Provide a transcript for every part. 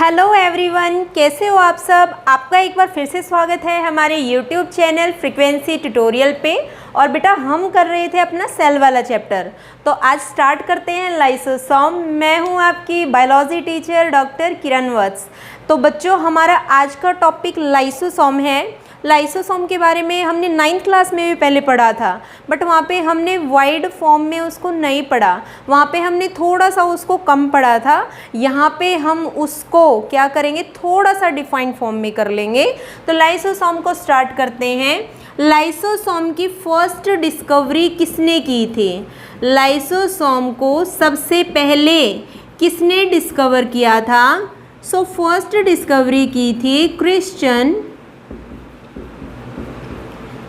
Hello everyone, कैसे हो आप सब। आपका एक बार फिर से स्वागत है हमारे यूट्यूब चैनल फ्रीक्वेंसी ट्यूटोरियल पे। और बेटा हम कर रहे थे अपना सेल वाला चैप्टर, तो आज स्टार्ट करते हैं लाइसोसोम। मैं हूं आपकी बायोलॉजी टीचर डॉक्टर किरण वत्स। तो बच्चों हमारा आज का टॉपिक लाइसोसोम है। लाइसोसोम के बारे में हमने 9th क्लास में भी पहले पढ़ा था, बट वहाँ पे हमने वाइड फॉर्म में उसको नहीं पढ़ा, वहाँ पे हमने थोड़ा सा उसको कम पढ़ा था। यहाँ पे हम उसको क्या करेंगे, थोड़ा सा डिफाइंड फॉर्म में कर लेंगे। तो लाइसोसोम को स्टार्ट करते हैं। लाइसोसोम की फर्स्ट डिस्कवरी किसने की थी? लाइसोसोम को सबसे पहले किसने डिस्कवर किया था? सो फर्स्ट डिस्कवरी की थी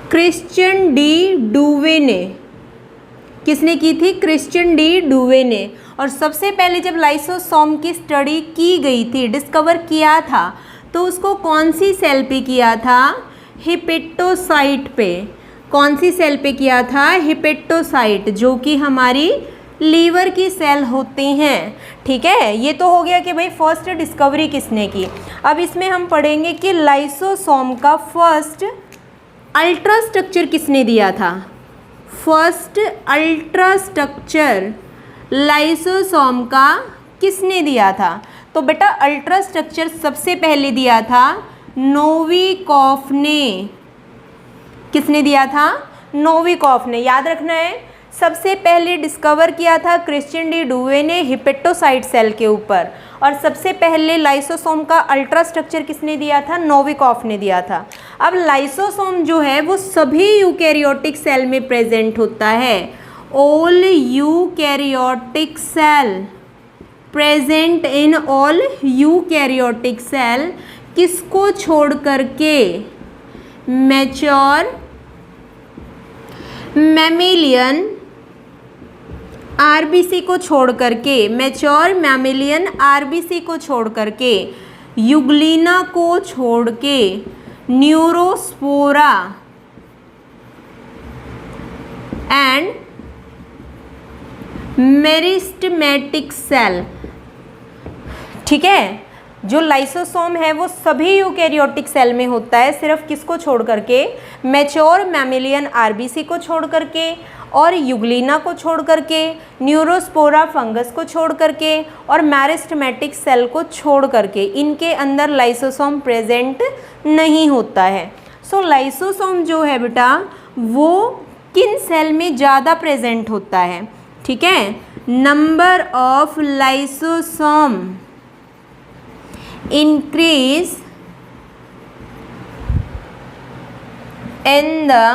क्रिश्चियन डी डुवे ने। किसने की थी? क्रिश्चियन डी डुवे ने। और सबसे पहले जब लाइसोसोम की स्टडी की गई थी, डिस्कवर किया था, तो उसको कौन सी सेल पे किया था? हिपेटोसाइट पे। कौन सी सेल पे किया था? हिपेटोसाइट, जो कि हमारी लीवर की सेल होती हैं। ठीक है, ये तो हो गया कि भाई फर्स्ट डिस्कवरी किसने की। अब इसमें हम पढ़ेंगे कि लाइसोसोम का फर्स्ट अल्ट्रा स्ट्रक्चर किसने दिया था? फर्स्ट अल्ट्रा स्ट्रक्चर लाइसोसोम का किसने दिया था? तो बेटा अल्ट्रा स्ट्रक्चर सबसे पहले दिया था नोविकोफ ने। किसने दिया था? नोविकोफ ने। याद रखना है, सबसे पहले डिस्कवर किया था क्रिश्चियन डी डुवे ने हिपेटोसाइट सेल के ऊपर। और सबसे पहले लाइसोसोम का अल्ट्रा स्ट्रक्चर किसने दिया था? नोविकोफ ने दिया था। अब लाइसोसोम जो है वो सभी यूकैरियोटिक सेल में प्रेजेंट होता है। All eukaryotic cell, present in all eukaryotic cell, किसको छोड़ करके? मैच्योर मैमेलियन आरबीसी को छोड़ करके, मैच्योर मैमेलियन आरबीसी को छोड़ करके, युग्लिना को छोड़ के, न्यूरोस्पोरा एंड मेरिस्टेमेटिक सेल। ठीक है, जो लाइसोसोम है वो सभी यूकैरियोटिक सेल में होता है, सिर्फ किसको छोड़ करके? मैच्योर मैमेलियन आरबीसी को छोड़ करके, और युग्लिना को छोड़ करके, न्यूरोस्पोरा फंगस को छोड़ करके, और मैरिस्टेमेटिक सेल को छोड़ करके। इनके अंदर लाइसोसोम प्रेजेंट नहीं होता है। सो लाइसोसोम जो है बेटा वो किन सेल में ज़्यादा प्रेजेंट होता है? ठीक है, number of lysosome increase in the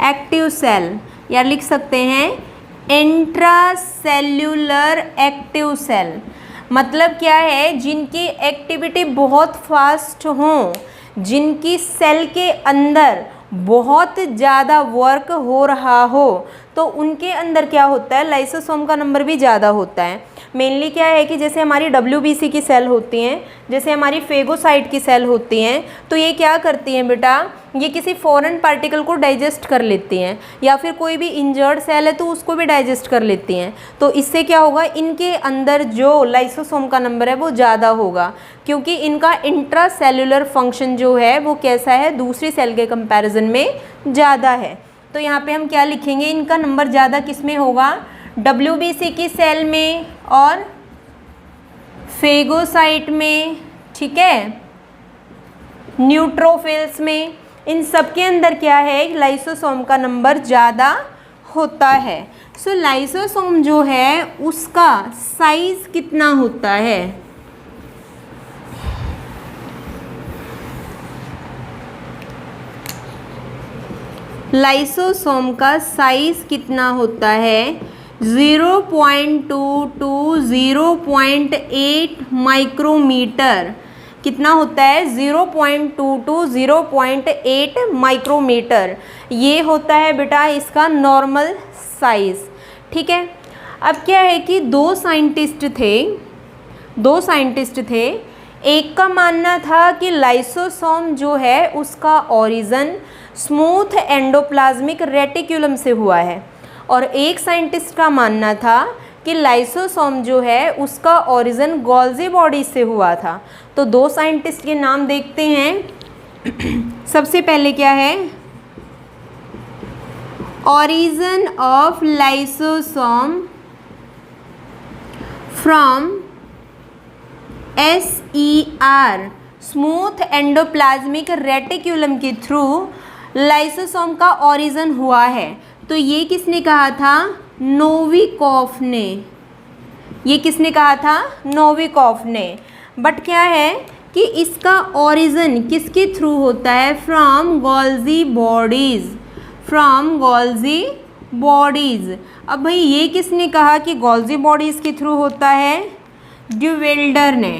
active cell, या लिख सकते हैं इंट्रासेल्यूलर एक्टिव सेल। मतलब क्या है? जिनकी एक्टिविटी बहुत फास्ट हो, जिनकी सेल के अंदर बहुत ज़्यादा वर्क हो रहा हो, तो उनके अंदर क्या होता है? लाइसोसोम का नंबर भी ज़्यादा होता है। मेनली क्या है कि जैसे हमारी WBC की सेल होती हैं, जैसे हमारी फेगोसाइट की सेल होती हैं, तो ये क्या करती हैं बेटा? ये किसी फॉरेन पार्टिकल को डाइजेस्ट कर लेती हैं, या फिर कोई भी इंजर्ड सेल है तो उसको भी डाइजेस्ट कर लेती हैं। तो इससे क्या होगा? इनके अंदर जो लाइसोसोम का नंबर है वो ज़्यादा होगा, क्योंकि इनका इंट्रासेल्युलर फंक्शन जो है वो कैसा है? दूसरी सेल के कंपैरिजन में ज़्यादा है। तो यहाँ पे हम क्या लिखेंगे? इनका नंबर ज़्यादा किस में होगा? WBC की सेल में और फेगोसाइट में। ठीक है, न्यूट्रोफिल्स में, इन सब के अंदर क्या है? लाइसोसोम का नंबर ज़्यादा होता है। सो लाइसोसोम जो है उसका साइज कितना होता है? लाइसोसोम का साइज कितना होता है? 0.2 to 0.8 माइक्रोमीटर। कितना होता है? 0.2 to 0.8 माइक्रोमीटर। ये होता है बेटा इसका नॉर्मल साइज़। ठीक है, अब क्या है कि दो साइंटिस्ट थे। एक का मानना था कि लाइसोसोम जो है उसका ओरिजिन स्मूथ एंडोप्लाज्मिक रेटिक्यूलम से हुआ है, और एक साइंटिस्ट का मानना था कि लाइसोसोम जो है उसका ओरिजिन गोल्जी बॉडी से हुआ था। तो दो साइंटिस्ट के नाम देखते हैं। सबसे पहले क्या है, origin of lysosome from SER smooth endoplasmic reticulum के थ्रू लाइसोसोम का ओरिजिन हुआ है। तो ये किसने कहा था, नोविकोफ ने। ये किसने कहा था, नोविकोफ ने। बट क्या है कि इसका ओरिजिन किसके थ्रू होता है, from Golgi bodies, from Golgi bodies. अब भाई ये किसने कहा कि गोल्जी बॉडीज के थ्रू होता है, ड्यूवेल्डर ने।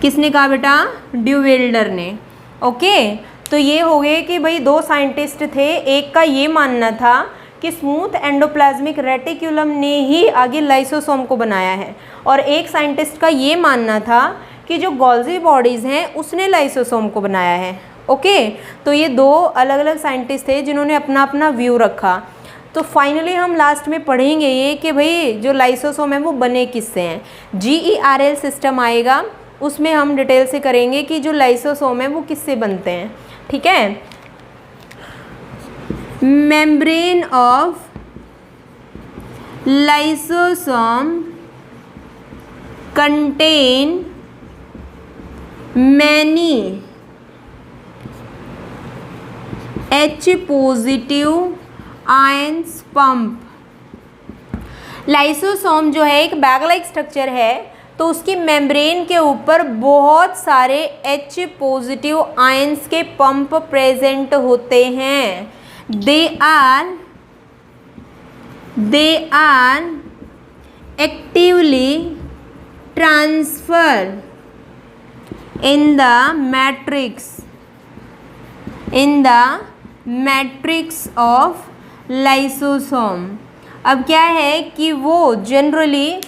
किसने कहा बेटा, ड्यूवेल्डर ने। ओके, तो ये हो गए कि भाई दो साइंटिस्ट थे, एक का ये मानना था कि स्मूथ एंडोप्लाज्मिक रेटिक्यूलम ने ही आगे लाइसोसोम को बनाया है, और एक साइंटिस्ट का ये मानना था कि जो गोल्जी बॉडीज़ हैं उसने लाइसोसोम को बनाया है। ओके, तो ये दो अलग अलग साइंटिस्ट थे जिन्होंने अपना अपना व्यू रखा। तो फाइनली हम लास्ट में पढ़ेंगे ये कि भाई जो लाइसोसोम है वो बने किससे हैं। GERL सिस्टम आएगा, उसमें हम डिटेल से करेंगे कि जो लाइसोसोम है वो किससे बनते हैं। ठीक है, membrane of lysosome contain many H positive ions pump. Lysosome जो है एक बैग लाइक स्ट्रक्चर है, तो उसकी मेम्ब्रेन के ऊपर बहुत सारे H पॉजिटिव आयंस के पंप प्रेजेंट होते हैं। They are actively transfer in the matrix of lysosome. अब क्या है कि वो जनरली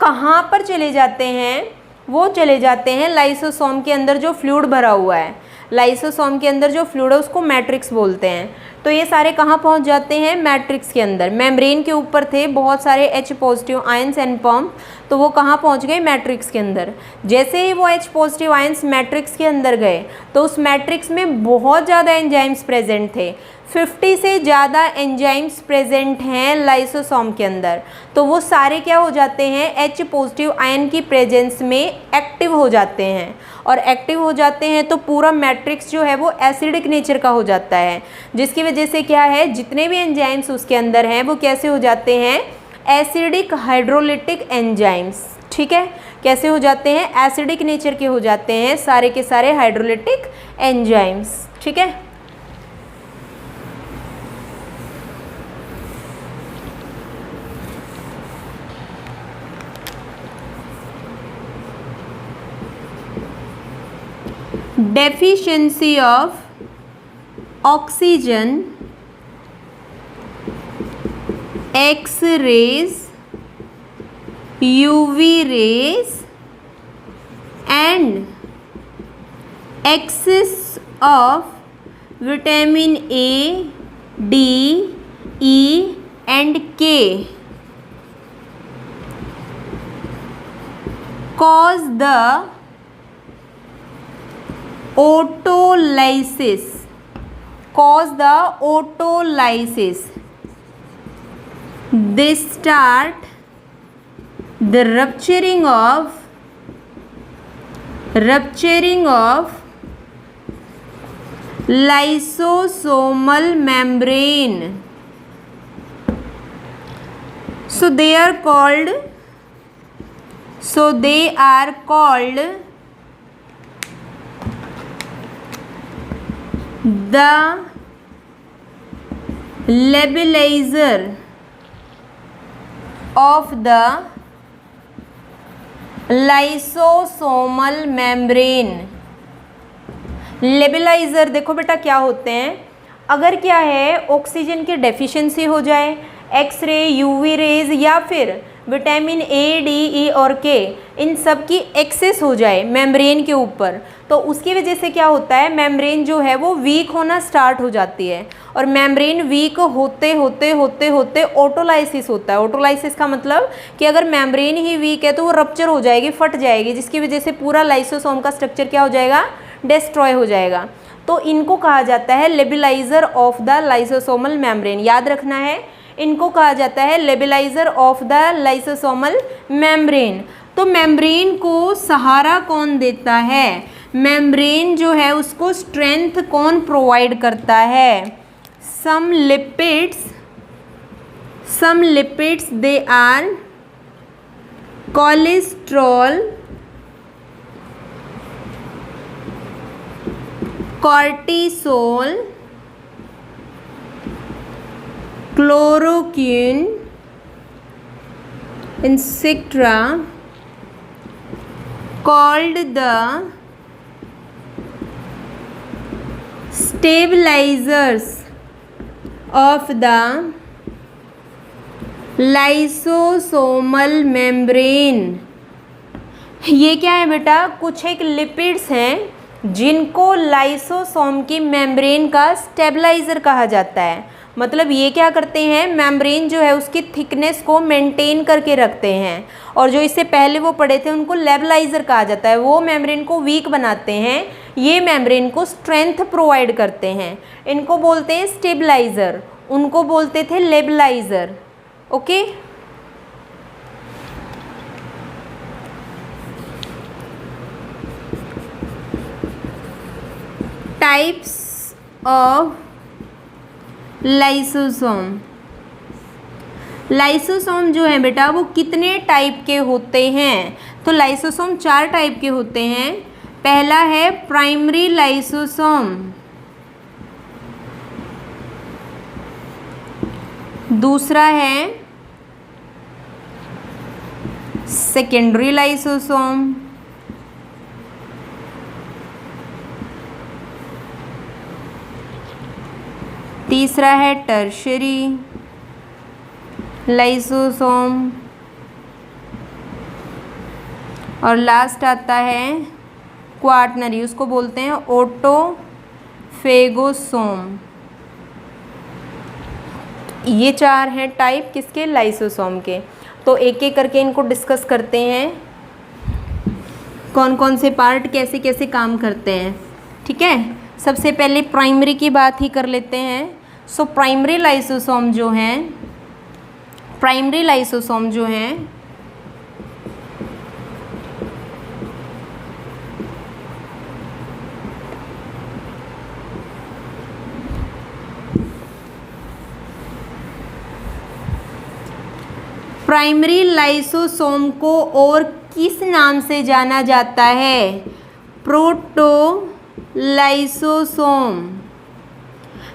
कहाँ पर चले जाते हैं, वो चले जाते हैं लाइसोसोम के अंदर जो फ्लूइड भरा हुआ है। लाइसोसोम के अंदर जो फ्लूइड है उसको मैट्रिक्स बोलते हैं। तो ये सारे कहाँ पहुँच जाते हैं, मैट्रिक्स के अंदर। मेम्ब्रेन के ऊपर थे बहुत सारे H positive ions and pump, तो वो कहाँ पहुँच गए, मैट्रिक्स के अंदर। जैसे ही वो H पॉजिटिव आयंस मैट्रिक्स के अंदर गए तो उस मैट्रिक्स में बहुत ज़्यादा एंजाइम्स प्रेजेंट थे। 50 से ज़्यादा एंजाइम्स प्रेजेंट हैं लाइसोसोम के अंदर। तो वो सारे क्या हो जाते हैं, H पॉजिटिव आयन की प्रेजेंस में एक्टिव हो जाते हैं, और एक्टिव हो जाते हैं तो पूरा मैट्रिक्स जो है वो एसिडिक नेचर का हो जाता है, जिसकी वजह से क्या है, जितने भी एंजाइम्स उसके अंदर हैं वो कैसे हो जाते हैं, एसिडिक हाइड्रोलिटिक एंजाइम्स। ठीक है, कैसे हो जाते हैं, एसिडिक नेचर के हो जाते हैं सारे के सारे हाइड्रोलिटिक एंजाइम्स। ठीक है, deficiency of oxygen, X-rays, UV rays and excess of vitamin A, D, E and K cause the autolysis, they start the rupturing of lysosomal membrane. So they are called the labilizer of the lysosomal membrane। लेबलाइज़र देखो बेटा क्या होते हैं, अगर क्या है oxygen की deficiency हो जाए, एक्सरे, यूवी रेज या फिर विटामिन ए, डी, ई और के इन सब की एक्सेस हो जाए मेम्ब्रेन के ऊपर, तो उसकी वजह से क्या होता है, मेम्ब्रेन जो है वो वीक होना स्टार्ट हो जाती है। और मेम्ब्रेन वीक होते होते होते होते ऑटोलाइसिस होता है। ऑटोलाइसिस का मतलब कि अगर मेम्ब्रेन ही वीक है तो वो रप्चर हो जाएगी, फट जाएगी, जिसकी वजह से पूरा लाइसोसोम का स्ट्रक्चर क्या हो जाएगा, डिस्ट्रॉय हो जाएगा। तो इनको कहा जाता है लेबलाइजर ऑफ द लाइसोसोमल मेम्ब्रेन। याद रखना है, इनको कहा जाता है लेबलाइजर ऑफ द लाइसोसोमल मेम्ब्रेन। तो मेम्ब्रेन को सहारा कौन देता है, मेम्ब्रेन जो है उसको स्ट्रेंथ कौन प्रोवाइड करता है, some lipids they are cholesterol, cortisol, chloroquine, etc. called the stabilizers of the lysosomal membrane। ये क्या है बेटा, कुछ एक लिपिड्स हैं जिनको लाइसोसोम की मेम्ब्रेन का स्टेबलाइजर कहा जाता है। मतलब ये क्या करते हैं, मेम्ब्रेन जो है उसकी थिकनेस को मेंटेन करके रखते हैं। और जो इससे पहले वो पढ़े थे उनको लेबलाइजर कहा जाता है, वो मेम्ब्रेन को वीक बनाते हैं, ये मेम्ब्रेन को स्ट्रेंथ प्रोवाइड करते हैं। इनको बोलते हैं स्टेबलाइजर, उनको बोलते थे labiliser. Okay, types of lysosome. Lysosome जो है बेटा वो कितने टाइप के होते हैं, तो लाइसोसोम 4 टाइप के होते हैं। पहला है प्राइमरी लाइसोसोम, दूसरा है सेकेंडरी लाइसोसोम, तीसरा है टर्शरी लाइसोसोम, और लास्ट आता है क्वाटनरी, उसको बोलते हैं ऑटोफेगोसोम। ये 4 हैं टाइप किसके, लाइसोसोम के। तो एक एक करके इनको डिस्कस करते हैं, कौन कौन से पार्ट कैसे कैसे काम करते हैं। ठीक है, सबसे पहले प्राइमरी की बात ही कर लेते हैं। सो प्राइमरी लाइसोसोम जो हैं, प्राइमरी लाइसोसोम जो हैं प्राइमरी लाइसोसोम को और किस नाम से जाना जाता है, प्रोटोलाइसोसोम,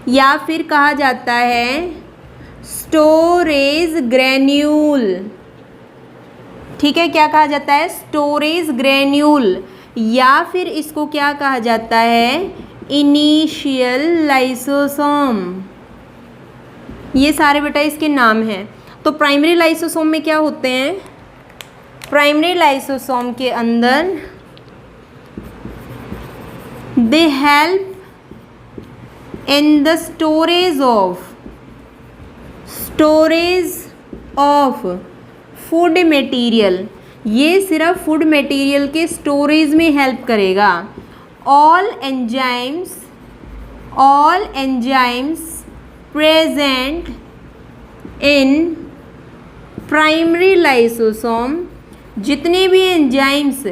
या फिर कहा जाता है स्टोरेज ग्रेन्यूल। ठीक है, क्या कहा जाता है, स्टोरेज ग्रेन्यूल, या फिर इसको क्या कहा जाता है, इनिशियल लाइसोसोम। ये सारे बेटा इसके नाम हैं। तो प्राइमरी लाइसोसोम में क्या होते हैं, प्राइमरी लाइसोसोम के अंदर they help in the storage of food material. ये सिर्फ फूड मटेरियल के स्टोरेज में हेल्प करेगा। All enzymes present in primary lysosome, जितने भी एंजाइम्स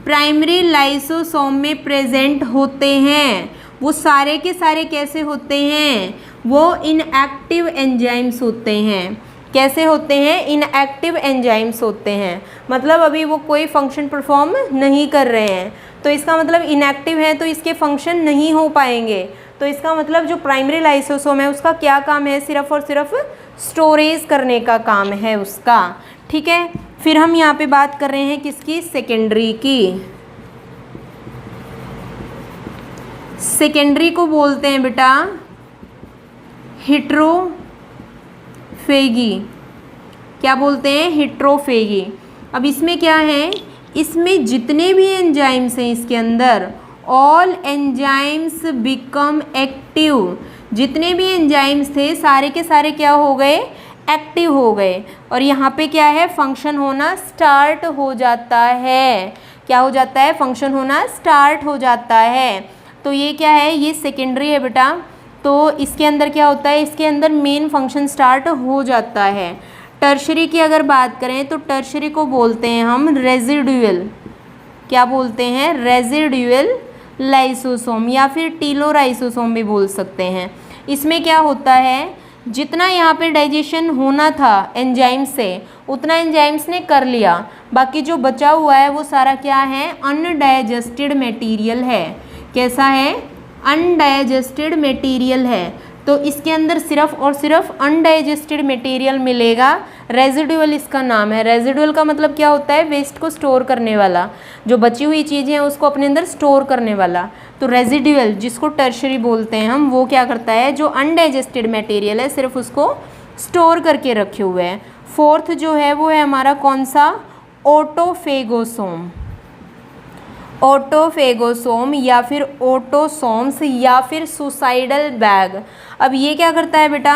प्राइमरी लाइसोसोम में प्रेजेंट होते हैं वो सारे के सारे कैसे होते हैं, वो इनएक्टिव एंजाइम्स होते हैं। कैसे होते हैं, इनएक्टिव एंजाइम्स होते हैं, मतलब अभी वो कोई फंक्शन परफॉर्म नहीं कर रहे हैं। तो इसका मतलब इनएक्टिव है तो इसके फंक्शन नहीं हो पाएंगे। तो इसका मतलब जो प्राइमरी लाइसोसोम है उसका क्या काम है, सिर्फ और सिर्फ स्टोरेज करने का काम है उसका। ठीक है, फिर हम यहाँ पे बात कर रहे हैं किसकी, सेकेंडरी की। सेकेंडरी को बोलते हैं बेटा हेट्रोफेगी। क्या बोलते हैं, हेट्रोफेगी। अब इसमें क्या है, इसमें जितने भी एंजाइम्स हैं इसके अंदर, ऑल एंजाइम्स बिकम एक्टिव। जितने भी एंजाइम्स थे सारे के सारे क्या हो गए, एक्टिव हो गए। और यहाँ पे क्या है, फंक्शन होना स्टार्ट हो जाता है। क्या हो जाता है, फंक्शन होना स्टार्ट हो जाता है। तो ये क्या है, ये सेकेंडरी है बेटा। तो इसके अंदर क्या होता है, इसके अंदर मेन फंक्शन स्टार्ट हो जाता है। टर्शरी की अगर बात करें तो टर्शरी को बोलते हैं हम रेजिडुअल। क्या बोलते हैं, रेजिडुअल लाइसोसोम या फिर टीलोराइसोसोम भी बोल सकते हैं। इसमें क्या होता है, जितना यहाँ पे डाइजेशन होना था एंजाइम से उतना एंजाइम्स ने कर लिया, बाकी जो बचा हुआ है वो सारा क्या है, अनडाइजेस्टेड मटेरियल है। कैसा है, अनडाइजेस्टेड मटेरियल है। तो इसके अंदर सिर्फ और सिर्फ अनडाइजेस्टेड मटेरियल मिलेगा। रेजिडुअल इसका नाम है। रेजिडुअल का मतलब क्या होता है, वेस्ट को स्टोर करने वाला, जो बची हुई चीज़ें हैं उसको अपने अंदर स्टोर करने वाला। तो रेजिडुअल जिसको टर्शरी बोलते हैं हम, वो क्या करता है, जो अनडाइजेस्टेड मटेरियल है सिर्फ उसको स्टोर करके रखे हुए हैं। फोर्थ जो है वो है हमारा कौन सा, ऑटोफेगोसोम। ऑटोफेगोसोम या फिर ऑटोसोम्स या फिर सुसाइडल बैग। अब ये क्या करता है बेटा,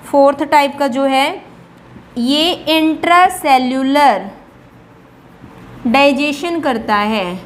फोर्थ टाइप का जो है ये इंट्रासेल्यूलर डाइजेशन करता है।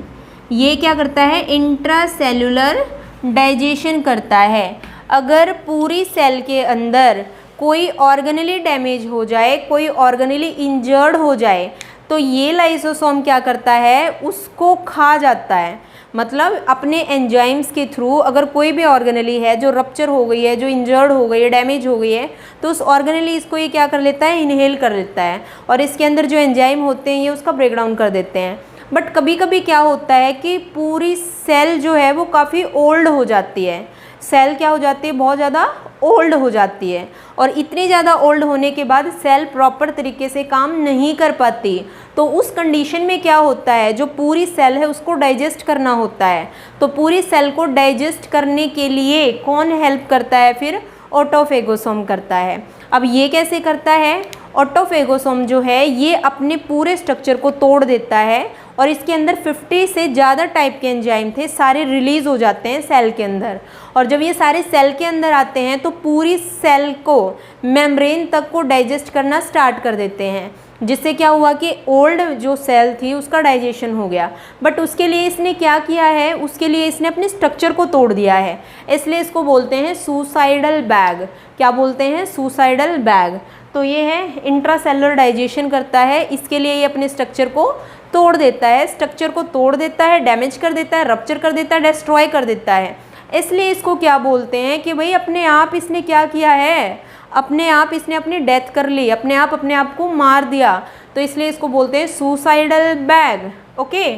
ये क्या करता है, इंट्रासेल्यूलर डाइजेशन करता है। अगर पूरी सेल के अंदर कोई ऑर्गेनली डैमेज हो जाए, कोई ऑर्गेनली इंजर्ड हो जाए, तो ये लाइसोसोम क्या करता है, उसको खा जाता है। मतलब अपने एंजाइम्स के थ्रू अगर कोई भी ऑर्गेनली है जो रप्चर हो गई है, जो इंजर्ड हो गई है, डैमेज हो गई है, तो उस ऑर्गेनली इसको ये क्या कर लेता है, इनहेल कर लेता है और इसके अंदर जो एंजाइम होते हैं ये उसका ब्रेकडाउन कर देते हैं। बट कभी कभी क्या होता है कि पूरी सेल जो है वो काफ़ी ओल्ड हो जाती है। सेल क्या हो जाती है, बहुत ज़्यादा ओल्ड हो जाती है और इतनी ज़्यादा ओल्ड होने के बाद सेल प्रॉपर तरीके से काम नहीं कर पाती। तो उस कंडीशन में क्या होता है, जो पूरी सेल है उसको डाइजेस्ट करना होता है। तो पूरी सेल को डाइजेस्ट करने के लिए कौन हेल्प करता है, फिर ऑटोफेगोसोम करता है। अब ये कैसे करता है, ऑटोफेगोसोम जो है ये अपने पूरे स्ट्रक्चर को तोड़ देता है और इसके अंदर 50 से ज़्यादा टाइप के एंजाइम थे, सारे रिलीज़ हो जाते हैं सेल के अंदर। और जब ये सारे सेल के अंदर आते हैं तो पूरी सेल को मेम्ब्रेन तक को डाइजेस्ट करना स्टार्ट कर देते हैं, जिससे क्या हुआ कि ओल्ड जो सेल थी उसका डाइजेशन हो गया। बट उसके लिए इसने क्या किया है, उसके लिए इसने अपने स्ट्रक्चर को तोड़ दिया है, इसलिए इसको बोलते हैं सुसाइडल बैग। क्या बोलते हैं, सुसाइडल बैग। तो ये है इंट्रासेलुलर डाइजेशन करता है, इसके लिए ये अपने स्ट्रक्चर को तोड़ देता है, स्ट्रक्चर को तोड़ देता है, डैमेज कर देता है, रप्चर कर देता है, डिस्ट्रॉय कर देता है। इसलिए इसको क्या बोलते हैं कि भाई अपने आप इसने क्या किया है, अपने आप इसने अपनी डेथ कर ली, अपने आप को मार दिया। तो इसलिए इसको बोलते हैं सुसाइडल बैग। ओके,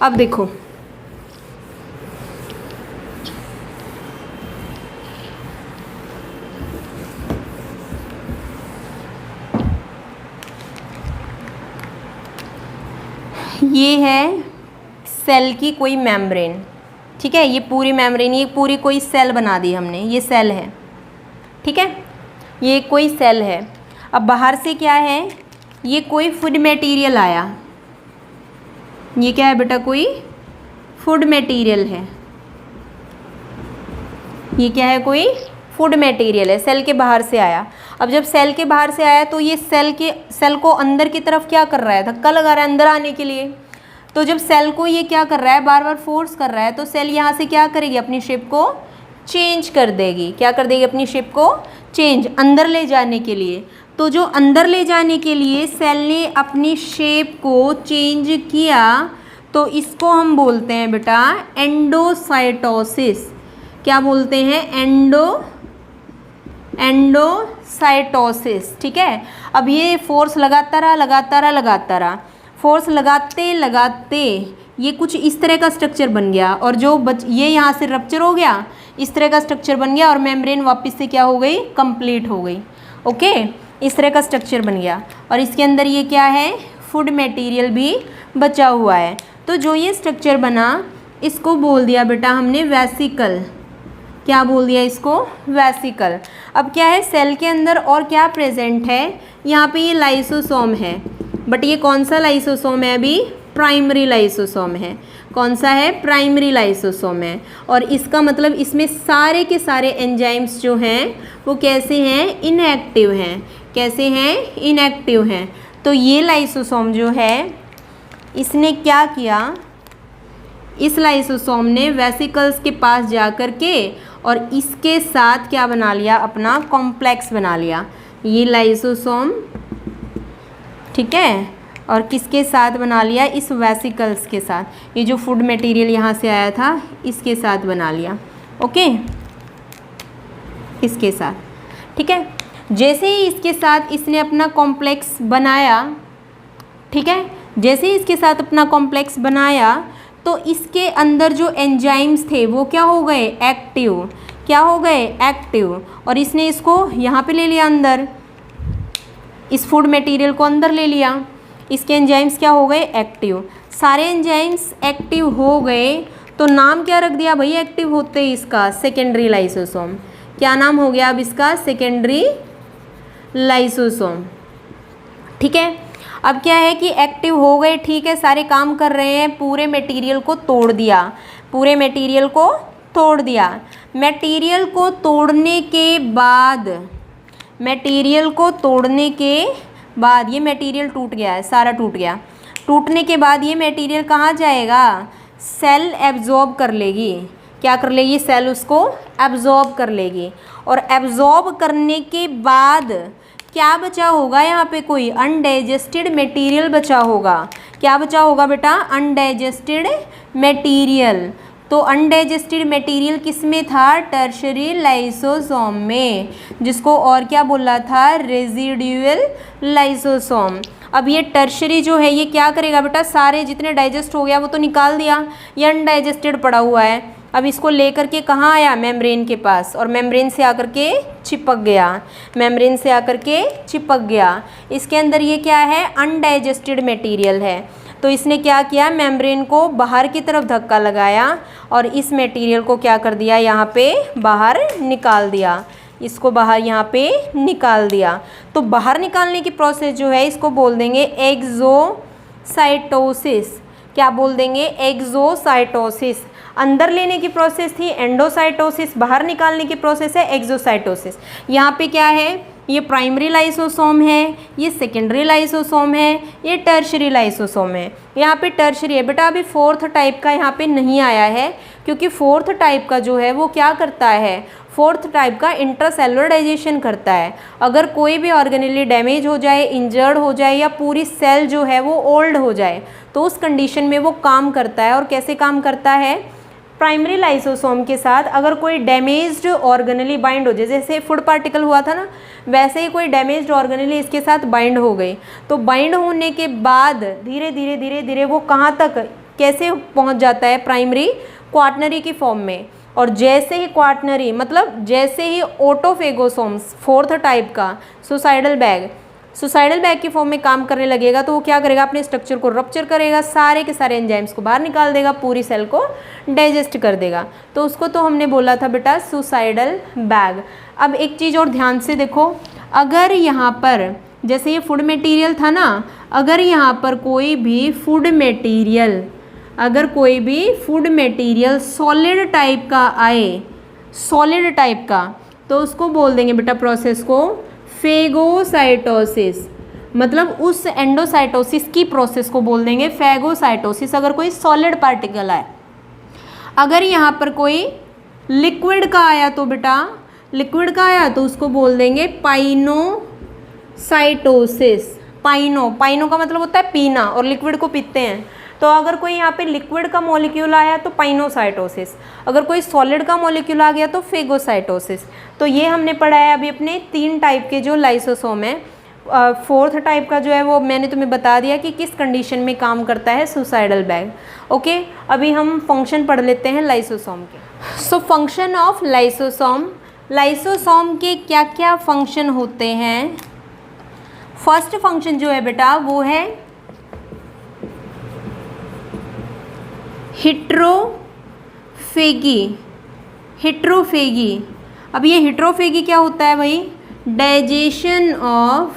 अब देखो ये है सेल की कोई मेम्ब्रेन, ठीक है, ये पूरी मेम्ब्रेन, ये पूरी कोई सेल बना दी हमने, ये सेल है, ठीक है, ये कोई सेल है। अब बाहर से क्या है, ये कोई फूड मटेरियल आया, ये क्या है बेटा, कोई फूड मटेरियल है, ये क्या है, कोई फूड मटेरियल है, सेल के बाहर से आया। अब जब सेल के बाहर से आया तो ये सेल को अंदर की तरफ क्या कर रहा है, धक्का लगा रहा है अंदर आने के लिए। तो जब सेल को ये क्या कर रहा है, बार बार फोर्स कर रहा है, तो सेल यहाँ से क्या करेगी, अपनी शेप को चेंज कर देगी। क्या कर देगी, अपनी शेप को चेंज, अंदर ले जाने के लिए। तो जो अंदर ले जाने के लिए सेल ने अपनी शेप को चेंज किया, तो इसको हम बोलते हैं बेटा एंडोसाइटोसिस। क्या बोलते हैं, एंडोसाइटोसिस, ठीक है। अब ये फोर्स लगाता रहा, फोर्स लगाते लगाते ये कुछ इस तरह का स्ट्रक्चर बन गया और जो ये यहाँ से रप्चर हो गया, इस तरह का स्ट्रक्चर बन गया और मेम्ब्रेन वापस से क्या हो गई, कंप्लीट हो गई। ओके, इस तरह का स्ट्रक्चर बन गया और इसके अंदर ये क्या है, फूड मटेरियल भी बचा हुआ है। तो जो ये स्ट्रक्चर बना इसको बोल दिया बेटा हमने वेसिकल। क्या बोल दिया इसको, वेसिकल। अब क्या है, सेल के अंदर और क्या प्रेजेंट है, यहाँ पे ये लाइसोसोम है, बट ये कौन सा लाइसोसोम है, अभी प्राइमरी लाइसोसोम है। कौन सा है, प्राइमरी लाइसोसोम है। और इसका मतलब इसमें सारे के सारे एंजाइम्स जो हैं वो कैसे हैं, इनएक्टिव हैं। कैसे हैं, इनएक्टिव हैं। तो ये लाइसोसोम जो है इसने क्या किया, इस लाइसोसोम ने वेसिकल्स के पास जा कर के और इसके साथ क्या बना लिया, अपना कॉम्प्लेक्स बना लिया। ये लाइसोसोम, ठीक है, और किसके साथ बना लिया, इस वेसिकल्स के साथ। ये जो फूड मटेरियल यहाँ से आया था इसके साथ बना लिया। ओके, इसके साथ, ठीक है। जैसे ही इसके साथ इसने अपना कॉम्प्लेक्स बनाया, ठीक है, जैसे ही इसके साथ अपना कॉम्प्लेक्स बनाया तो इसके अंदर जो एंजाइम्स थे वो क्या हो गए, एक्टिव। क्या हो गए, एक्टिव। और इसने इसको यहाँ पे ले लिया अंदर, इस फूड मटेरियल को अंदर ले लिया। इसके एंजाइम्स क्या हो गए, एक्टिव। सारे एंजाइम्स एक्टिव हो गए तो नाम क्या रख दिया भाई, एक्टिव होते ही इसका, सेकेंडरी लाइसोसोम। क्या नाम हो गया अब इसका, सेकेंडरी लाइसोसोम। ठीक है, अब क्या है कि एक्टिव हो गए, ठीक है, सारे काम कर रहे हैं, पूरे मटेरियल को तोड़ दिया। पूरे मटेरियल को तोड़ दिया। मटेरियल को तोड़ने के बाद, मटेरियल को तोड़ने के बाद ये मटेरियल टूट गया है, सारा टूट गया। टूटने के बाद ये मटेरियल कहाँ जाएगा, सेल एब्जॉर्ब कर लेगी। क्या कर लेगी, सेल उसको एब्जॉर्ब कर लेगी। और एब्जॉर्ब करने के बाद क्या बचा होगा, यहाँ पे कोई अनडाइजेस्टेड मटेरियल बचा होगा। क्या बचा होगा बेटा, अनडाइजेस्टेड मटेरियल। तो अनडाइजेस्टेड मटेरियल किस में था, टर्शरी लाइसोसोम में, जिसको और क्या बोला था, रेजिड्यूअल लाइसोसोम। अब ये टर्शरी जो है ये क्या करेगा बेटा, सारे जितने डाइजेस्ट हो गया वो तो निकाल दिया, ये अनडाइजेस्टेड पड़ा हुआ है। अब इसको लेकर के कहाँ आया, मेम्ब्रेन के पास, और मेम्ब्रेन से आकर के चिपक गया। मेम्ब्रेन से आकर के चिपक गया। इसके अंदर ये क्या है, अनडाइजेस्टेड मटेरियल है। तो इसने क्या किया, मेम्ब्रेन को बाहर की तरफ धक्का लगाया और इस मटेरियल को क्या कर दिया, यहाँ पे बाहर निकाल दिया। इसको बाहर यहाँ पे निकाल दिया। तो बाहर निकालने की प्रोसेस जो है इसको बोल देंगे एक्सोसाइटोसिस। क्या बोल देंगे, एक्सोसाइटोसिस। अंदर लेने की प्रोसेस थी एंडोसाइटोसिस, बाहर निकालने की प्रोसेस है एक्सोसाइटोसिस। यहाँ पे क्या है, ये प्राइमरी लाइसोसोम है, ये सेकेंडरी लाइसोसोम है, ये टर्शरी लाइसोसोम है। यहाँ पे टर्शरी है बेटा, अभी फोर्थ टाइप का यहाँ पे नहीं आया है, क्योंकि फोर्थ टाइप का जो है वो क्या करता है, फोर्थ टाइप का इंट्रासेलुलर डाइजेशन करता है। अगर कोई भी ऑर्गेनेली डैमेज हो जाए, इंजर्ड हो जाए, या पूरी सेल जो है वो ओल्ड हो जाए, तो उस कंडीशन में वो काम करता है। और कैसे काम करता है, प्राइमरी लाइसोसोम के साथ अगर कोई डैमेज्ड ऑर्गेनेली बाइंड हो जाए, जैसे फूड पार्टिकल हुआ था ना, वैसे ही कोई डैमेज्ड ऑर्गेनेली इसके साथ बाइंड हो गई, तो बाइंड होने के बाद धीरे धीरे धीरे धीरे वो कहाँ तक कैसे पहुँच जाता है, प्राइमरी क्वाटनरी की फॉर्म में। और जैसे ही क्वाटनरी मतलब जैसे ही ऑटोफेगोसोम्स फोर्थ टाइप का सुसाइडल बैग की फॉर्म में काम करने लगेगा, तो वो क्या करेगा, अपने स्ट्रक्चर को रप्चर करेगा, सारे के सारे एंजाइम्स को बाहर निकाल देगा, पूरी सेल को डाइजेस्ट कर देगा। तो उसको तो हमने बोला था बेटा सुसाइडल बैग। अब एक चीज़ और ध्यान से देखो, अगर यहाँ पर जैसे ये फूड मटेरियल था ना, अगर यहाँ पर कोई भी फूड मटेरियल सॉलिड टाइप का आए, सॉलिड टाइप का, तो उसको बोल देंगे बेटा प्रोसेस को फेगोसाइटोसिस। मतलब उस एंडोसाइटोसिस की प्रोसेस को बोल देंगे फेगोसाइटोसिस, अगर कोई सॉलिड पार्टिकल आए। अगर यहाँ पर कोई लिक्विड का आया तो बेटा, लिक्विड का आया तो उसको बोल देंगे पाइनोसाइटोसिस। पाइनो का मतलब होता है पीना, और लिक्विड को पीते हैं। तो अगर कोई यहाँ पे लिक्विड का मॉलिक्यूल आया तो पाइनोसाइटोसिस, अगर कोई सॉलिड का मॉलिक्यूल आ गया तो फेगोसाइटोसिस। तो ये हमने पढ़ा है अभी अपने 3 टाइप के जो लाइसोसोम है। फोर्थ टाइप का जो है वो मैंने तुम्हें बता दिया कि किस कंडीशन में काम करता है, सुसाइडल बैग। ओके, अभी हम फंक्शन पढ़ लेते हैं लाइसोसोम के। So function of lysosome, lysosome के क्या क्या फंक्शन होते हैं। फर्स्ट फंक्शन जो है बेटा वो है हेट्रोफेगी। अब ये हेट्रोफेगी क्या होता है भाई? डाइजेशन ऑफ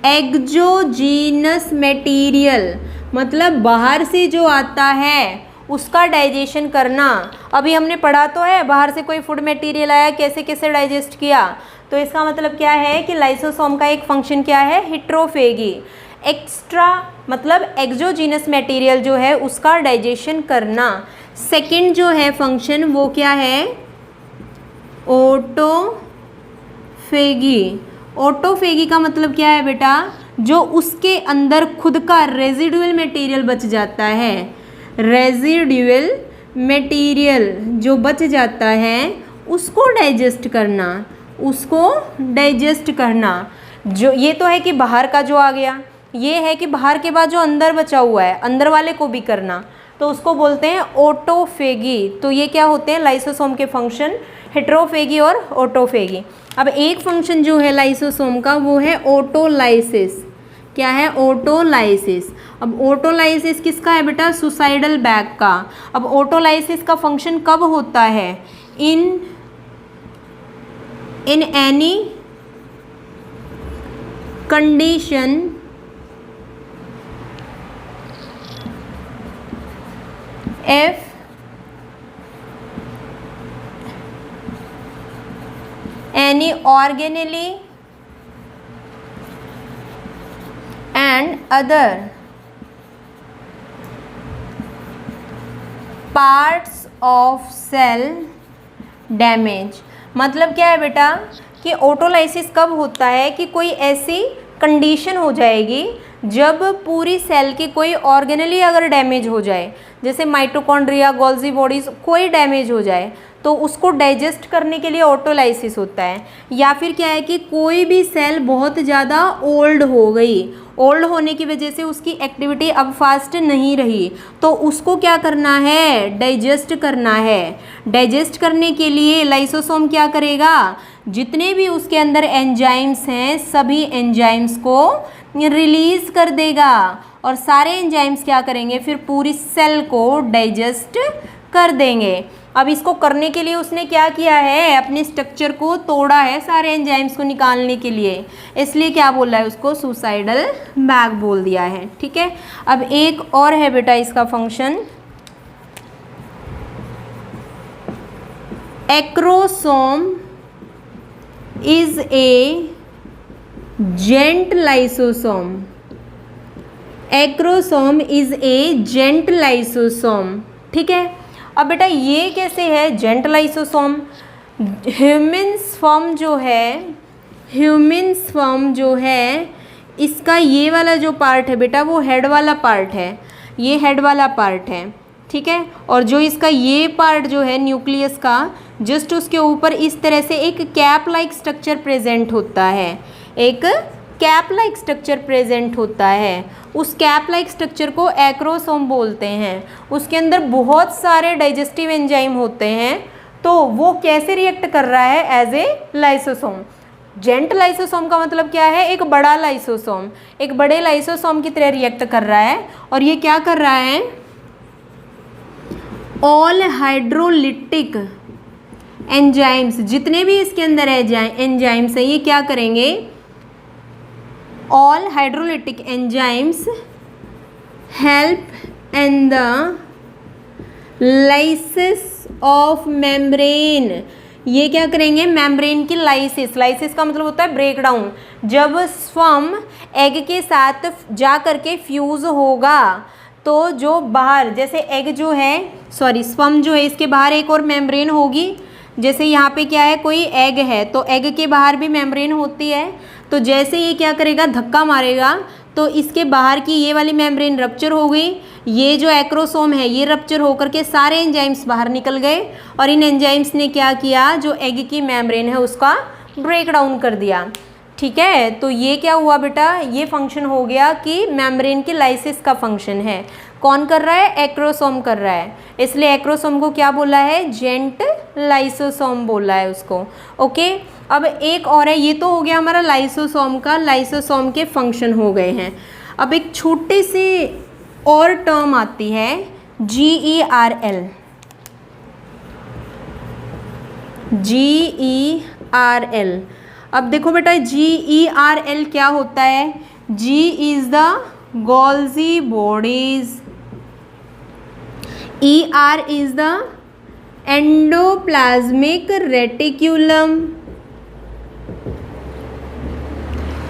एक्सोजीनस मटेरियल, मतलब बाहर से जो आता है उसका डाइजेशन करना। अभी हमने पढ़ा तो है बाहर से कोई फूड मटेरियल आया कैसे कैसे डाइजेस्ट किया, तो इसका मतलब क्या है कि लाइसोसोम का एक फंक्शन क्या है? हेट्रोफेगी। एक्स्ट्रा मतलब एक्सोजीनस मटेरियल जो है उसका डाइजेशन करना। सेकंड जो है फंक्शन वो क्या है? ऑटोफेगी। ऑटोफेगी का मतलब क्या है बेटा? जो उसके अंदर खुद का रेजिडुअल मटेरियल बच जाता है, रेजिडुअल मटेरियल जो बच जाता है उसको डाइजेस्ट करना, जो ये तो है कि बाहर का जो आ गया, ये है कि बाहर के बाद जो अंदर बचा हुआ है अंदर वाले को भी करना, तो उसको बोलते हैं ऑटोफेगी। तो ये क्या होते हैं? लाइसोसोम के फंक्शन, हेट्रोफेगी और ऑटोफेगी। अब एक फंक्शन जो है लाइसोसोम का वो है ऑटोलाइसिस। क्या है? ऑटोलाइसिस। अब ऑटोलाइसिस किसका है बेटा? सुसाइडल बैग का। अब ऑटोलाइसिस का फंक्शन कब होता है? In any condition if any organelle and other parts of cell damage। मतलब क्या है बेटा कि ऑटोलाइसिस कब होता है कि कोई ऐसी कंडीशन हो जाएगी जब पूरी सेल की कोई ऑर्गेनली अगर डैमेज हो जाए, जैसे माइटोकॉन्ड्रिया, गोल्जी बॉडीज कोई डैमेज हो जाए, तो उसको डाइजेस्ट करने के लिए ऑटोलाइसिस होता है। या फिर क्या है कि कोई भी सेल बहुत ज़्यादा ओल्ड हो गई, ओल्ड होने की वजह से उसकी एक्टिविटी अब फास्ट नहीं रही, तो उसको क्या करना है? डाइजेस्ट करना है। डाइजेस्ट करने के लिए लाइसोसोम क्या करेगा? जितने भी उसके अंदर एंजाइम्स हैं सभी एंजाइम्स को रिलीज कर देगा, और सारे एंजाइम्स क्या करेंगे? फिर पूरी सेल को डाइजेस्ट कर देंगे। अब इसको करने के लिए उसने क्या किया है? अपने स्ट्रक्चर को तोड़ा है सारे एंजाइम्स को निकालने के लिए, इसलिए क्या बोला है? उसको सुसाइडल बैग बोल दिया है। ठीक है। अब एक और है बेटा इसका function, acrosome is a giant lysosome. Acrosome is a giant lysosome. ठीक है। अब बेटा ये कैसे है जेंट लाइसोसोम? ह्यूमन स्पर्म जो है इसका ये वाला जो पार्ट है बेटा वो हेड वाला पार्ट है, ये हेड वाला पार्ट है। ठीक है। और जो इसका ये पार्ट जो है न्यूक्लियस का, जस्ट उसके ऊपर इस तरह से एक कैप लाइक स्ट्रक्चर प्रेजेंट होता है, एक कैप लाइक स्ट्रक्चर प्रेजेंट होता है। उस कैप लाइक स्ट्रक्चर को एक्रोसोम बोलते हैं। उसके अंदर बहुत सारे डाइजेस्टिव एंजाइम होते हैं, तो वो कैसे रिएक्ट कर रहा है? As a lysosome. Giant lysosome का मतलब क्या है? एक बड़ा लाइसोसोम, एक बड़े लाइसोसोम की तरह रिएक्ट कर रहा है। और ये क्या कर रहा है? ऑल हाइड्रोलिटिक एंजाइम्स, जितने भी इसके अंदर एंजाइम्स हैं, ये क्या करेंगे? All hydrolytic enzymes help in the lysis of membrane. ये क्या करेंगे? मेम्ब्रेन की लाइसिस। लाइसिस का मतलब होता है ब्रेक डाउन। जब स्पर्म एग के साथ जा करके फ्यूज़ होगा तो जो बाहर, जैसे एग जो है स्पर्म जो है इसके बाहर एक और मेम्ब्रेन होगी। जैसे यहाँ पे क्या है? कोई एग है तो एग के बाहर भी मेम्ब्रेन होती है। तो जैसे ये क्या करेगा? धक्का मारेगा तो इसके बाहर की ये वाली मेम्ब्रेन रप्चर हो गई, ये जो एक्रोसोम है ये रप्चर होकर के सारे एंजाइम्स बाहर निकल गए, और इन एंजाइम्स ने क्या किया? जो एग की मेम्ब्रेन है उसका ब्रेक डाउन कर दिया। ठीक है। तो ये क्या हुआ बेटा? ये फंक्शन हो गया कि मेम्ब्रेन की लाइसिस का फंक्शन है। कौन कर रहा है? एक्रोसोम कर रहा है। इसलिए एक्रोसोम को क्या बोला है? जेंट लाइसोसोम बोला है उसको। ओके। अब एक और है, ये तो हो गया हमारा लाइसोसोम का, लाइसोसोम के फंक्शन हो गए हैं। अब एक छोटे से और टर्म आती है GERL, GERL। अब देखो बेटा GERL क्या होता है? G is the Golgi bodies, ER is the endoplasmic reticulum,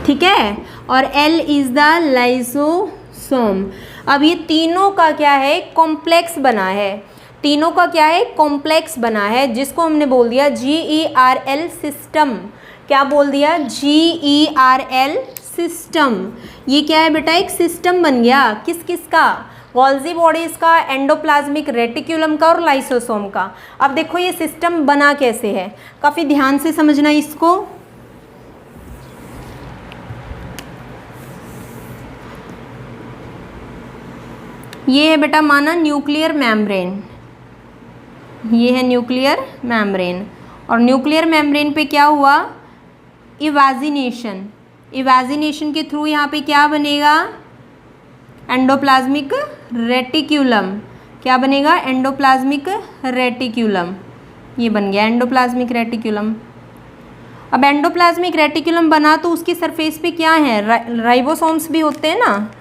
ठीक है, और L इज द लाइसोसोम। अब ये तीनों का क्या है? कॉम्प्लेक्स बना है। तीनों का क्या है? कॉम्प्लेक्स बना है, जिसको हमने बोल दिया GERL सिस्टम। क्या बोल दिया? GERL system. ये क्या है बेटा? एक सिस्टम बन गया। किस किस का? गोल्जी बॉडीज का, एंडोप्लाज्मिक रेटिक्यूलम का और लाइसोसोम का। अब देखो ये सिस्टम बना कैसे है, काफ़ी ध्यान से समझना इसको। ये है बेटा माना न्यूक्लियर मेम्ब्रेन, ये है न्यूक्लियर मेम्ब्रेन, और न्यूक्लियर मेम्ब्रेन पे क्या हुआ? इवेजिनेशन। इवेजिनेशन के थ्रू यहाँ पे क्या बनेगा? Endoplasmic reticulum. क्या बनेगा? Endoplasmic reticulum. ये बन गया एंडोप्लाज्मिक रेटिक्यूलम। अब एंडोप्लाज्मिक रेटिक्यूलम बना तो उसकी सरफेस पे क्या है? राइबोसोम्स भी होते हैं ना।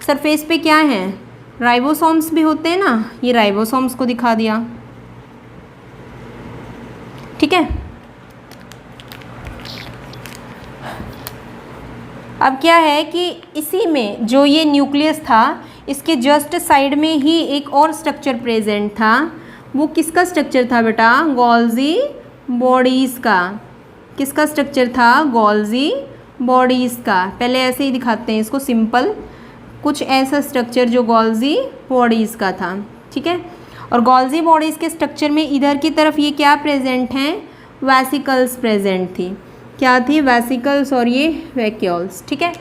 सरफेस पे क्या है? राइबोसोम्स भी होते हैं ना। ये राइबोसोम्स को दिखा दिया, ठीक है। अब क्या है कि इसी में जो ये न्यूक्लियस था, इसके जस्ट साइड में ही एक और स्ट्रक्चर प्रेजेंट था। वो किसका स्ट्रक्चर था बेटा? गोल्जी बॉडीज़ का। किसका स्ट्रक्चर था? गोल्जी बॉडीज़ का। पहले ऐसे ही दिखाते हैं इसको सिंपल, कुछ ऐसा स्ट्रक्चर जो गोल्जी बॉडीज़ का था, ठीक है। और गोल्जी बॉडीज़ के स्ट्रक्चर में इधर की तरफ ये क्या प्रेजेंट हैं? वेसिकल्स प्रेजेंट थी। क्या थी? वेसिकल्स और ये वैक्यूल्स, ठीक है।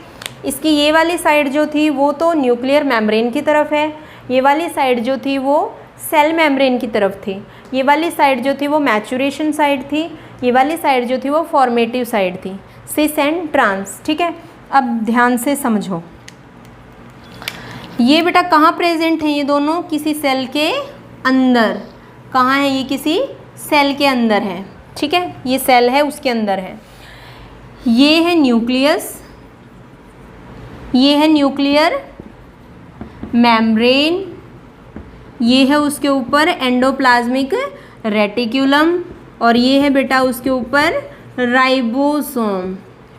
इसकी ये वाली साइड जो थी वो तो न्यूक्लियर मेम्ब्रेन की तरफ है, ये वाली साइड जो थी वो सेल मेम्ब्रेन की तरफ थी, ये वाली साइड जो थी वो मैचुरेशन साइड थी, ये वाली साइड जो थी वो फॉर्मेटिव साइड थी, सिस एंड ट्रांस, ठीक है। अब ध्यान से समझो, ये बेटा कहाँ प्रेजेंट हैं? ये दोनों किसी सेल के अंदर। कहाँ है? ये किसी सेल के अंदर है, ठीक है। ये सेल है उसके अंदर है। ये है न्यूक्लियस, ये है न्यूक्लियर मेम्ब्रेन, ये है उसके ऊपर एंडोप्लाज्मिक रेटिक्यूलम, और ये है बेटा उसके ऊपर राइबोसोम,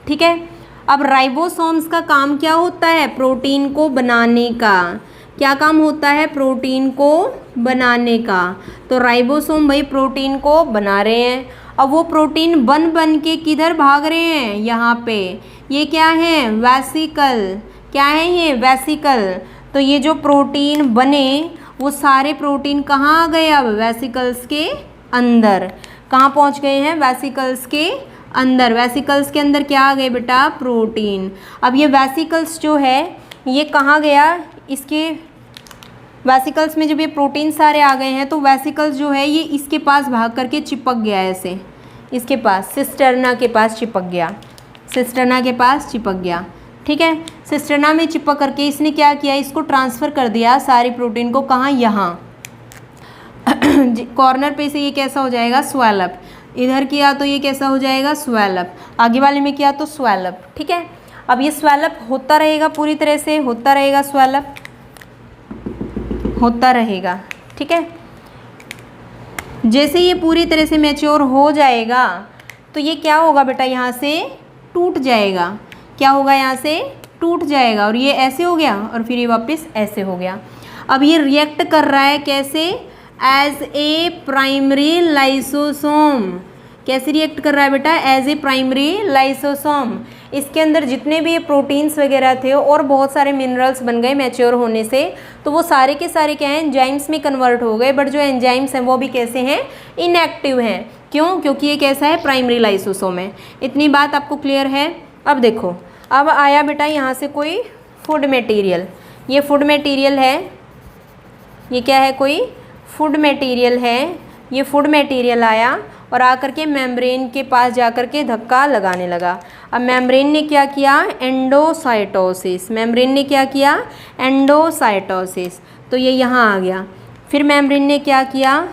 ठीक है। अब राइबोसोम्स का काम क्या होता है? प्रोटीन को बनाने का। क्या काम होता है? प्रोटीन को बनाने का। तो राइबोसोम भाई प्रोटीन को बना रहे हैं। अब वो प्रोटीन बन बन के किधर भाग रहे हैं? यहाँ पे। ये क्या है? वेसिकल। क्या है ये? वेसिकल। तो ये जो प्रोटीन बने वो सारे प्रोटीन कहाँ आ गए? अब वेसिकल्स के अंदर। कहाँ पहुँच गए हैं? वेसिकल्स के अंदर। वेसिकल्स के अंदर क्या आ गए बेटा? प्रोटीन। अब ये वेसिकल्स जो है ये कहाँ गया? इसके वेसिकल्स में जब ये प्रोटीन सारे आ गए हैं तो वेसिकल्स जो है ये इसके पास भाग करके चिपक गया, ऐसे इसके पास सिस्टर्ना के पास चिपक गया, सिस्टर्ना के पास चिपक गया, ठीक है। सिस्टर्ना में चिपक करके इसने क्या किया? इसको ट्रांसफ़र कर दिया सारी प्रोटीन को। कहाँ? यहाँ कॉर्नर पे से ये कैसा हो जाएगा? स्वेलअप। इधर किया तो ये कैसा हो जाएगा? स्वेलअप। आगे वाले में किया तो स्वेलअप, ठीक है। अब ये स्वेलअप होता रहेगा, पूरी तरह से होता रहेगा, स्वेलअप होता रहेगा, ठीक है। जैसे ये पूरी तरह से मैच्योर हो जाएगा तो ये क्या होगा बेटा? यहाँ से टूट जाएगा। क्या होगा? यहाँ से टूट जाएगा, और ये ऐसे हो गया और फिर ये वापस ऐसे हो गया। अब ये रिएक्ट कर रहा है कैसे? As a primary lysosome. कैसे रिएक्ट कर रहा है बेटा? As a primary lysosome. इसके अंदर जितने भी ये प्रोटीन्स वगैरह थे और बहुत सारे मिनरल्स बन गए मैच्योर होने से, तो वो सारे के सारे क्या हैं? एंजाइम्स में कन्वर्ट हो गए। बट जो एंजाइम्स हैं वो भी कैसे हैं? इनएक्टिव हैं। क्यों? क्योंकि ये कैसा है? प्राइमरी लाइसोसोम है। इतनी बात आपको क्लियर है? अब देखो, अब आया बेटा यहाँ से कोई फूड मटेरियल। ये फूड मटेरियल है, ये क्या है? कोई फूड मटेरियल है। ये फूड मटेरियल आया और आकर के मेम्ब्रेन के पास जाकर के धक्का लगाने लगा। अब मेम्ब्रेन ने क्या किया? एंडोसाइटोसिस। मेम्ब्रेन ने क्या किया? एंडोसाइटोसिस। तो ये यहाँ आ गया। फिर मेम्ब्रेन ने क्या किया,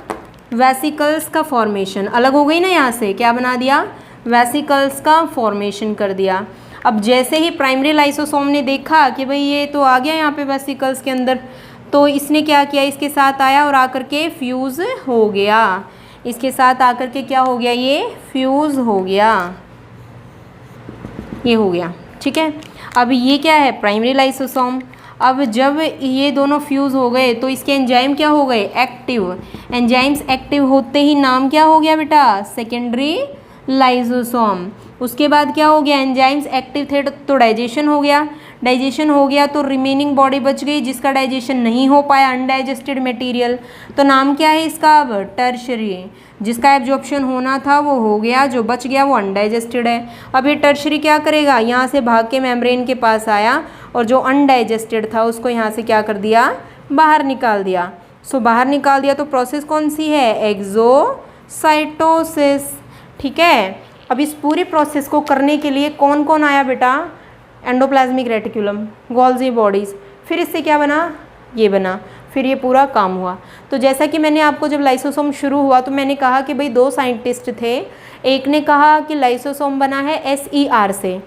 वेसिकल्स का फॉर्मेशन, अलग हो गई ना यहाँ से, क्या बना दिया, वेसिकल्स का फॉर्मेशन कर दिया। अब जैसे ही प्राइमरी लाइसोसोम ने देखा कि भाई ये तो आ गया यहाँ पे वेसिकल्स के अंदर, तो इसने क्या किया, इसके साथ आया और आकर के फ्यूज़ हो गया, इसके साथ आकर के क्या हो गया, ये फ्यूज़ हो गया, ये हो गया। ठीक है, अब ये क्या है, प्राइमरी लाइसोसोम। अब जब ये दोनों फ्यूज़ हो गए तो इसके एंजाइम क्या हो गए, एक्टिव। एंजाइम्स एक्टिव होते ही नाम क्या हो गया बेटा, सेकेंडरी लाइसोसोम। उसके बाद क्या हो गया, एंजाइम्स एक्टिव थे तो डाइजेशन हो गया, डाइजेशन हो गया तो रिमेनिंग बॉडी बच गई जिसका डाइजेशन नहीं हो पाया, अनडाइजेस्टेड मटेरियल, तो नाम क्या है इसका अब, टर्शरी। जिसका एब्जॉर्प्शन होना था वो हो गया, जो बच गया वो अनडाइजेस्टेड है। अब ये टर्शरी क्या करेगा, यहाँ से भाग के मेम्ब्रेन के पास आया और जो अनडाइजेस्टेड था उसको यहाँ से क्या कर दिया, बाहर निकाल दिया। सो बाहर निकाल दिया तो प्रोसेस कौन सी है, एक्सोसाइटोसिस। ठीक है, अब इस पूरी प्रोसेस को करने के लिए कौन कौन आया बेटा, एंडोप्लाज्मिक रेटिकुलम, गोल्जी बॉडीज़, फिर इससे क्या बना, ये बना, फिर ये पूरा काम हुआ। तो जैसा कि मैंने आपको जब लाइसोसोम शुरू हुआ तो मैंने कहा कि भाई दो साइंटिस्ट थे, एक ने कहा कि लाइसोसोम बना है SER से,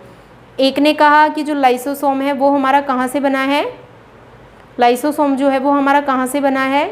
एक ने कहा कि जो लाइसोसोम है वो हमारा कहाँ से बना है, लाइसोसोम जो है वो हमारा कहाँ से बना है,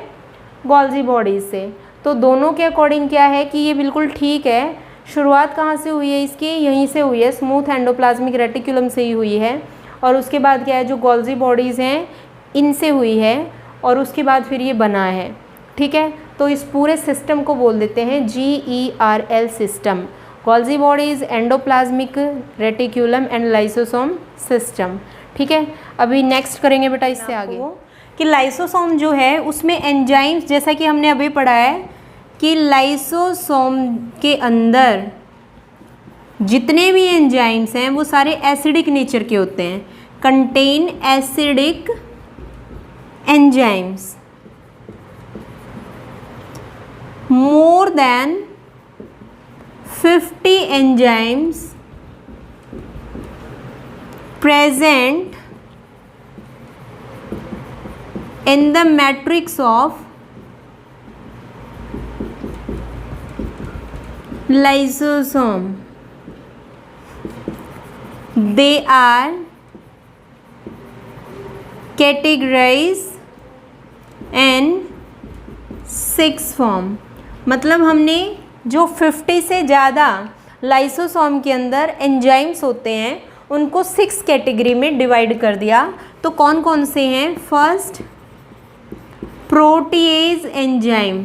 गोल्जी बॉडीज़ से। तो दोनों के अकॉर्डिंग क्या है कि ये बिल्कुल ठीक है। शुरुआत कहाँ से हुई है इसकी, यहीं से हुई है, स्मूथ एंडोप्लाज्मिक रेटिकुलम से ही हुई है। और उसके बाद क्या है, जो गोल्जी बॉडीज़ हैं इनसे हुई है, और उसके बाद फिर ये बना है। ठीक है, तो इस पूरे सिस्टम को बोल देते हैं GERL system, Golgi bodies, endoplasmic reticulum and lysosome system. ठीक है, अभी नेक्स्ट करेंगे बेटा इससे आगे कि लाइसोसोम जो है उसमें एंजाइम्स, जैसा कि हमने अभी पढ़ा है कि लाइसोसोम के अंदर जितने भी एंजाइम्स हैं वो सारे एसिडिक नेचर के होते हैं, contain acidic enzymes. More than 50 enzymes present in the matrix of lysosome. They are categorized in 6 form. मतलब हमने जो 50 से ज़्यादा लाइसोसोम के अंदर एंजाइम्स होते हैं उनको 6 कैटेगरी में डिवाइड कर दिया। तो कौन कौन से हैं, first protease enzyme,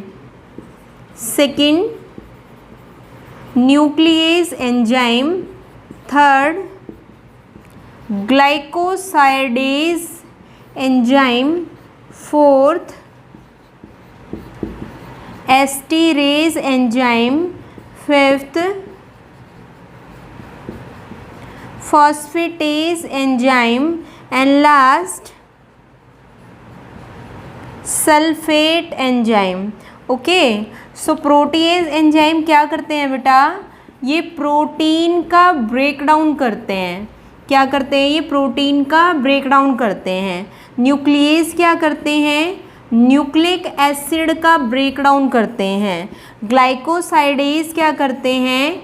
second nuclease enzyme, third glycosidase enzyme, fourth esterase enzyme, fifth phosphatase enzyme and last sulphate enzyme. Okay, so protease enzyme क्या करते हैं बेटा, ये प्रोटीन का ब्रेक डाउन करते हैं। क्या करते हैं, ये प्रोटीन का ब्रेक डाउन करते हैं। न्यूक्लिएज क्या करते हैं, न्यूक्लिक एसिड का ब्रेक डाउन करते हैं। ग्लाइकोसाइडेज क्या करते हैं,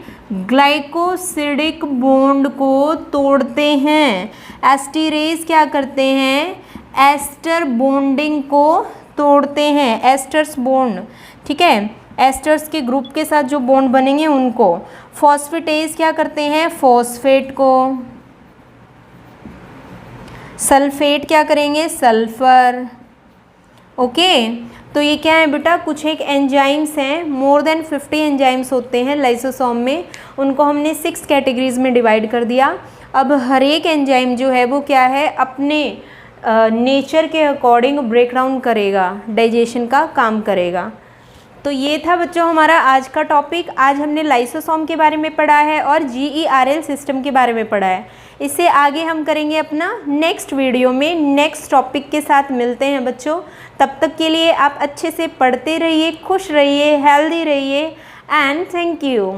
ग्लाइकोसिडिक बॉन्ड को तोड़ते हैं। एस्टीरेज क्या करते हैं, एस्टर बॉन्डिंग को तोड़ते हैं, एस्टर्स बॉन्ड। ठीक है, एस्टर्स के ग्रुप के साथ जो बॉन्ड बनेंगे उनको। फॉस्फेटेज क्या करते हैं, फॉस्फेट को। सल्फेट क्या करेंगे, सल्फर। ओके, तो ये क्या है बेटा, कुछ एक एंजाइम्स हैं, मोर देन 50 एंजाइम्स होते हैं लाइसोसोम में, उनको हमने 6 कैटेगरीज में डिवाइड कर दिया। अब हर एक एंजाइम जो है वो क्या है, अपने नेचर के अकॉर्डिंग ब्रेक डाउन करेगा, डाइजेशन का काम करेगा। तो ये था बच्चों हमारा आज का टॉपिक। आज हमने लाइसोसोम के बारे में पढ़ा है और GERL सिस्टम के बारे में पढ़ा है। इससे आगे हम करेंगे अपना नेक्स्ट वीडियो में, नेक्स्ट टॉपिक के साथ मिलते हैं बच्चों। तब तक के लिए आप अच्छे से पढ़ते रहिए, खुश रहिए, हेल्दी रहिए एंड थैंक यू।